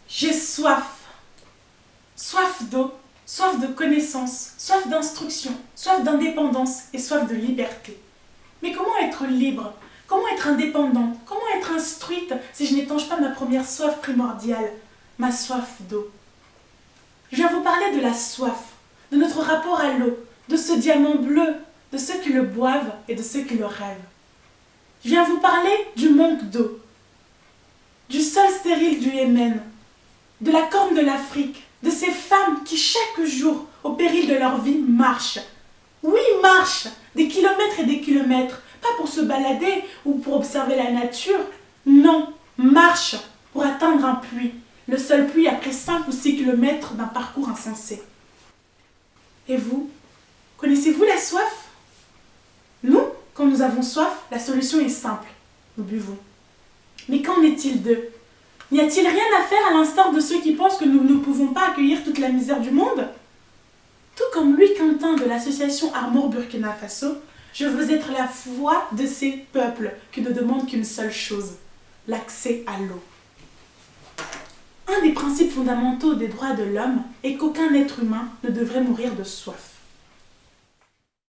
J'ai soif. Soif d'eau, soif de connaissance, soif d'instruction, soif d'indépendance et soif de liberté. Mais comment être libre? Comment être indépendante? Comment être instruite si je n'étanche pas ma première soif primordiale, ma soif d'eau? Je viens vous parler de la soif, de notre rapport à l'eau, de ce diamant bleu, de ceux qui le boivent et de ceux qui le rêvent. Je viens vous parler du manque d'eau, du sol stérile du Yémen, de la corne de l'Afrique, de ces femmes qui chaque jour, au péril de leur vie, marchent. Oui, marchent des kilomètres et des kilomètres, pas pour se balader ou pour observer la nature. Non, marchent pour atteindre un puits, le seul puits après 5 ou 6 kilomètres d'un parcours insensé. Et vous, connaissez-vous la soif? Nous, quand nous avons soif, la solution est simple, nous buvons. Mais qu'en est-il d'eux? N'y a-t-il rien à faire à l'instar de ceux qui pensent que nous ne pouvons pas accueillir toute la misère du monde? Tout comme Louis Quintin de l'association Armour Burkina Faso, je veux être la voix de ces peuples qui ne demandent qu'une seule chose, l'accès à l'eau. Un des principes fondamentaux des droits de l'homme est qu'aucun être humain ne devrait mourir de soif.